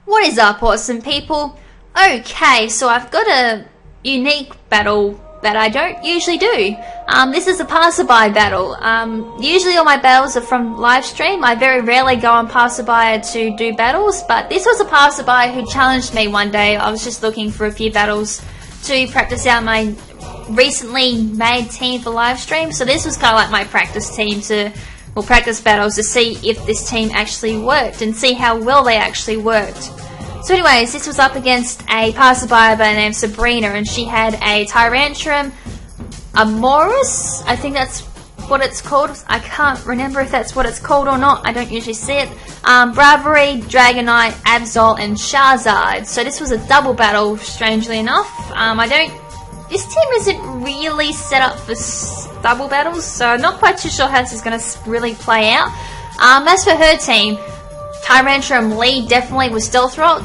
What is up, awesome people? Okay, so I've got a unique battle that I don't usually do. This is a passerby battle. Usually all my battles are from live stream. I very rarely go on passerby to do battles, but this was a passerby who challenged me one day. I was just looking for a few battles to practice out my recently made team for live stream. So this was kind of like my practice team practice battles to see if this team actually worked and see how well they actually worked. So anyways, this was up against a passerby by the name Sabrina, and she had a Tyrantrum, a Morris, I think that's what it's called. I can't remember if that's what it's called or not. I don't usually see it. Bravery, Dragonite, Absol, and Charizard. So this was a double battle, strangely enough. This team isn't really set up for double battles, so I'm not quite too sure how this is going to really play out. As for her team, Tyrantrum lead definitely was Stealth Rock.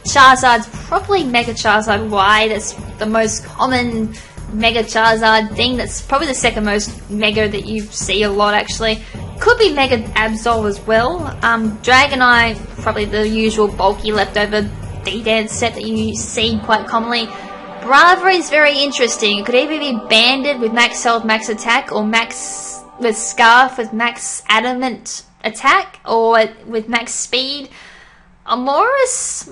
Charizard's probably Mega Charizard Y. That's the most common Mega Charizard thing. That's probably the second most Mega that you see a lot actually. Could be Mega Absol as well. Dragonite, probably the usual bulky leftover D-Dance set that you see quite commonly. Bravery is very interesting. It could either be banded with max health, max attack, or max with Scarf with max adamant attack, or with max speed. Morris,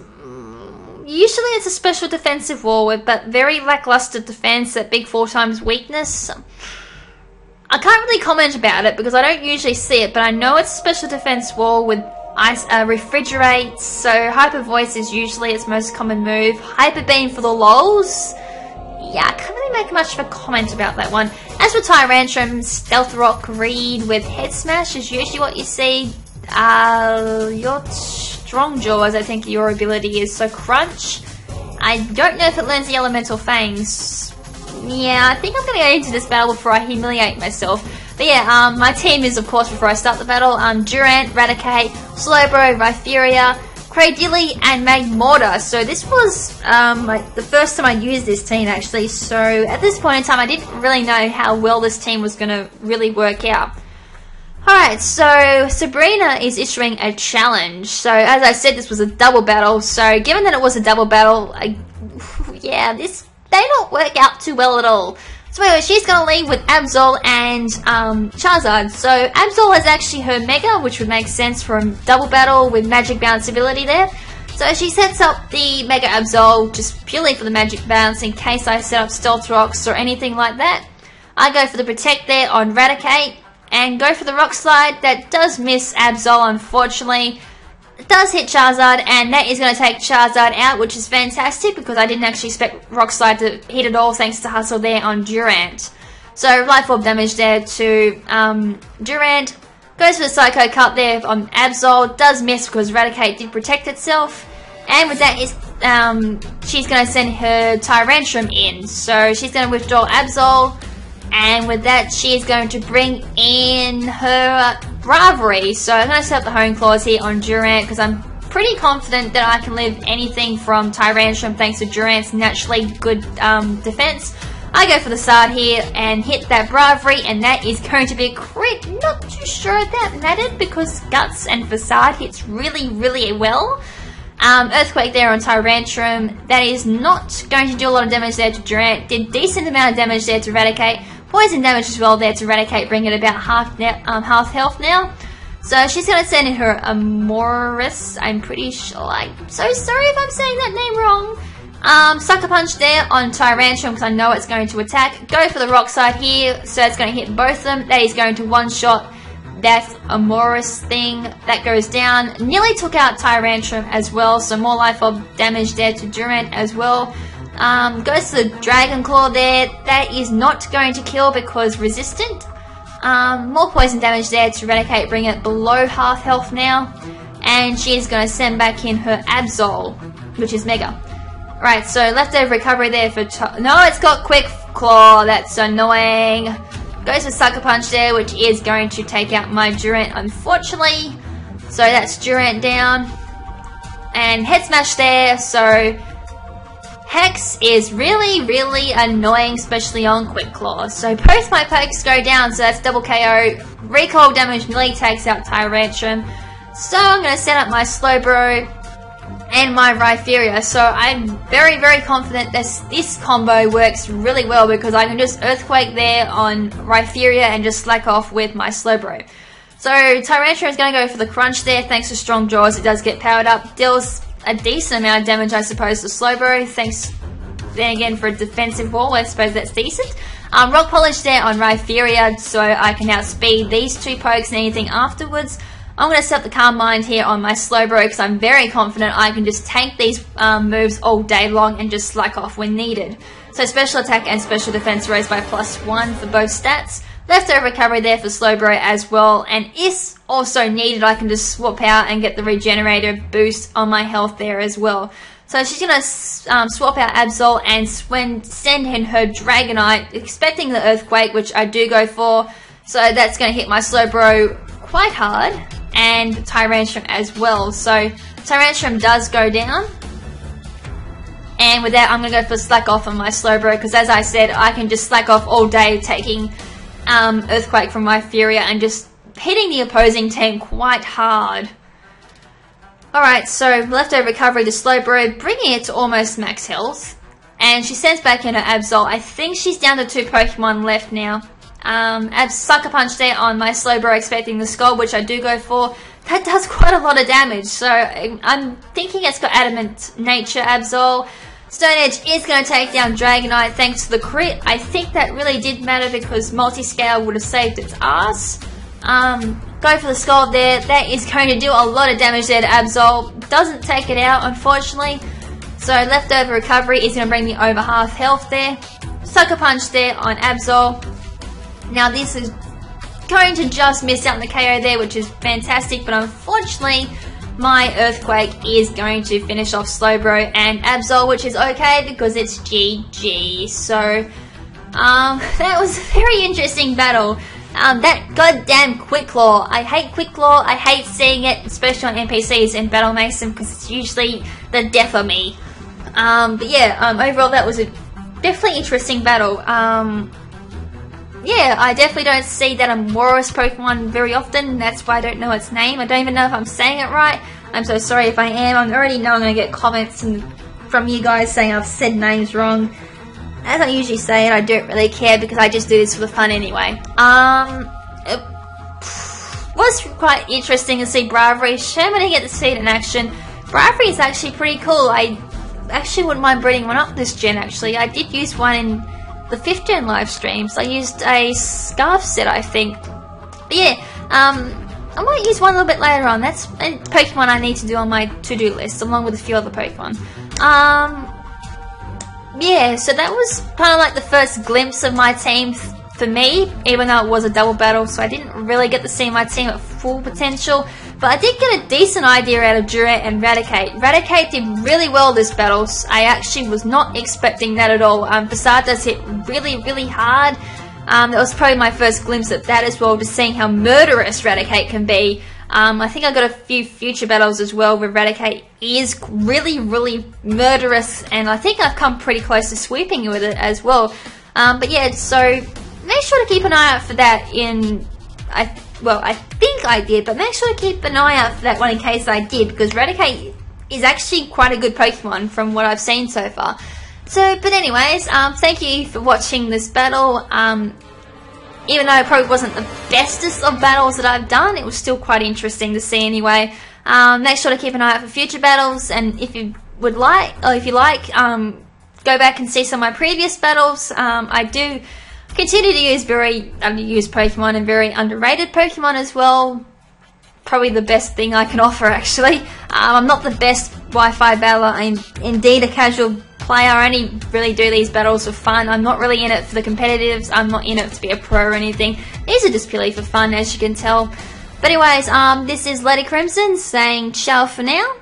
usually it's a special defensive wall, but very lackluster defense at big 4x weakness. I can't really comment about it because I don't usually see it, but I know it's a special defense wall with ice, refrigerate, so Hyper Voice is usually its most common move. Hyper Beam for the lols. Yeah, I can't really make much of a comment about that one. As for Tyrantrum, Stealth Rock Reed with Head Smash is usually what you see. Your Strong Jaws, I think your ability is. So Crunch, I don't know if it learns the Elemental Fangs. Yeah, I think I'm going to go into this battle before I humiliate myself. But yeah, my team is, of course, before I start the battle, Durant, Raticate, Slowbro, Rhypheria, Cradilly, and Magmortar. So this was the first time I used this team, actually. So at this point in time, I didn't really know how well this team was going to really work out. Alright, so Sabrina is issuing a challenge. So as I said, this was a double battle. So given that it was a double battle, yeah, this may not work out too well at all. So anyway, she's going to lead with Absol and Charizard. So Absol is actually her Mega, which would make sense for a double battle with Magic Bounce ability there. So she sets up the Mega Absol just purely for the Magic Bounce in case I set up Stealth Rocks or anything like that. I go for the Protect there on Raticate and go for the Rock Slide. That does miss Absol, unfortunately. It does hit Charizard, and that is going to take Charizard out, which is fantastic because I didn't actually expect Rock Slide to hit at all thanks to Hustle there on Durant. So Life Orb damage there to Durant. Goes for the Psycho Cut there on Absol. Does miss because Raticate did protect itself. And with that, she's going to send her Tyrantrum in. So she's going to withdraw Absol. And with that, she is going to bring in her Bravery. So I'm going to set up the Hone Claws here on Durant because I'm pretty confident that I can live anything from Tyrantrum thanks to Durant's naturally good defense. I go for the Sard here and hit that Bravery, and that is going to be a crit. Not too sure if that mattered because Guts and Facade hits really, really well. Earthquake there on Tyrantrum. That is not going to do a lot of damage there to Durant. Did decent amount of damage there to Raticate. Poison damage as well there to Raticate, bring it about half health now. So she's going to send in her Morris, I'm pretty sure. I'm so sorry if I'm saying that name wrong. Sucker Punch there on Tyrantrum because I know it's going to attack. Go for the Rock Side here, so it's going to hit both of them. That is going to one-shot that Morris thing. That goes down. Nearly took out Tyrantrum as well, so more Life Orb damage there to Durant as well. Goes to the Dragon Claw there. That is not going to kill because resistant. More poison damage there to Raticate, bring it below half health now. And she is going to send back in her Absol, which is Mega. Right, so leftover recovery there for... No, it's got Quick Claw. That's annoying. Goes for Sucker Punch there, which is going to take out my Durant, unfortunately. So that's Durant down. And Head Smash there, so... Hex is really, really annoying, especially on Quick Claw. So both my pokes go down, so that's double KO. Recoil damage nearly takes out Tyrantrum. So I'm going to set up my Slowbro and my Rhypheria. So I'm very, very confident this combo works really well because I can just Earthquake there on Rhypheria and just slack off with my Slowbro. So Tyrantrum is going to go for the crunch there thanks to strong jaws. It does get powered up, deals a decent amount of damage I suppose to Slowbro, thanks then again for a defensive wall, I suppose that's decent. Rock Polish there on Rhypheria, so I can outspeed these two pokes and anything afterwards. I'm going to set up the Calm Mind here on my Slowbro because I'm very confident I can just tank these moves all day long and just slack off when needed. So special attack and special defense raised by +1 for both stats. Leftover recovery there for Slowbro as well, and if also needed I can just swap out and get the regenerator boost on my health there as well. So she's going to swap out Absol and send in her Dragonite, expecting the Earthquake, which I do go for. So that's going to hit my Slowbro quite hard, and Tyrantrum as well. So Tyrantrum does go down, and with that I'm going to go for slack off on my Slowbro because as I said I can just slack off all day taking Earthquake from my Furia and just hitting the opposing team quite hard. Alright, so leftover recovery to Slowbro, bringing it to almost max health, and she sends back in her Absol. I think she's down to 2 Pokemon left now. Sucker Punch there on my Slowbro, expecting the Skull, which I do go for. That does quite a lot of damage, so I'm thinking it's got Adamant Nature Absol. Stone Edge is going to take down Dragonite thanks to the crit. I think that really did matter because Multiscale would have saved its ass. Go for the Skull there. That is going to do a lot of damage there to Absol. Doesn't take it out, unfortunately. So leftover recovery is going to bring me over half health there. Sucker Punch there on Absol. Now this is going to just miss out on the KO there, which is fantastic, but unfortunately my Earthquake is going to finish off Slowbro and Absol, which is okay because it's GG. So that was a very interesting battle. That goddamn Quick Claw. I hate Quick Claw. I hate seeing it, especially on NPCs in Battle Mason, because it's usually the death of me. But yeah, overall that was a definitely interesting battle. Yeah, I definitely don't see that Amoris Pokemon very often. That's why I don't know its name. I don't even know if I'm saying it right. I'm so sorry if I am. I already know I'm going to get comments from you guys saying I've said names wrong. As I usually say it, I don't really care because I just do this for the fun anyway. It was quite interesting to see Bravery. Shame I didn't get to see it in action. Bravery is actually pretty cool. I actually wouldn't mind breeding one up this gen actually. I did use one in the 5th gen live streams. I used a Scarf set, I think. But yeah, I might use one a little bit later on. That's a Pokemon I need to do on my to-do list, along with a few other Pokemon. Yeah, so that was kind of like the first glimpse of my team for me, even though it was a double battle, so I didn't really get to see my team at full potential. But I did get a decent idea out of Durant and Raticate. Raticate did really well this battle. I actually was not expecting that at all. Facade does hit really, really hard. That was probably my first glimpse at that as well, just seeing how murderous Raticate can be. I think I got a few future battles as well where Raticate is really, really murderous, and I think I've come pretty close to sweeping with it as well. But yeah, so make sure to keep an eye out for that I think I did, but make sure to keep an eye out for that one in case I did, because Raticate is actually quite a good Pokemon from what I've seen so far. So, but anyways, thank you for watching this battle. Even though it probably wasn't the bestest of battles that I've done, it was still quite interesting to see anyway. Make sure to keep an eye out for future battles, and if you would like, or if you like, go back and see some of my previous battles. I do continue to use very underused Pokemon and very underrated Pokemon as well. Probably the best thing I can offer actually. I'm not the best Wi-Fi battler, I'm indeed a casual player. I only really do these battles for fun. I'm not really in it for the competitives, I'm not in it to be a pro or anything. These are just purely for fun, as you can tell. But anyways, this is Lady KrimZen saying ciao for now,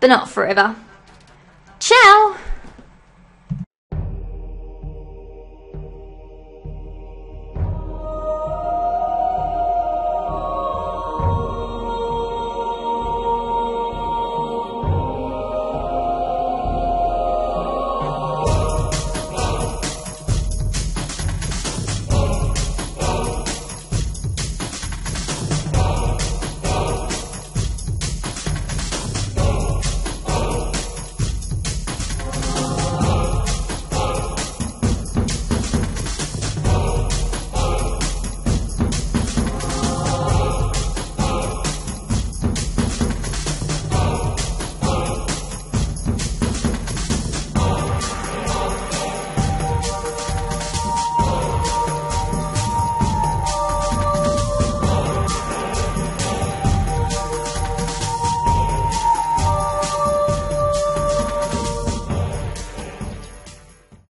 but not forever. Ciao!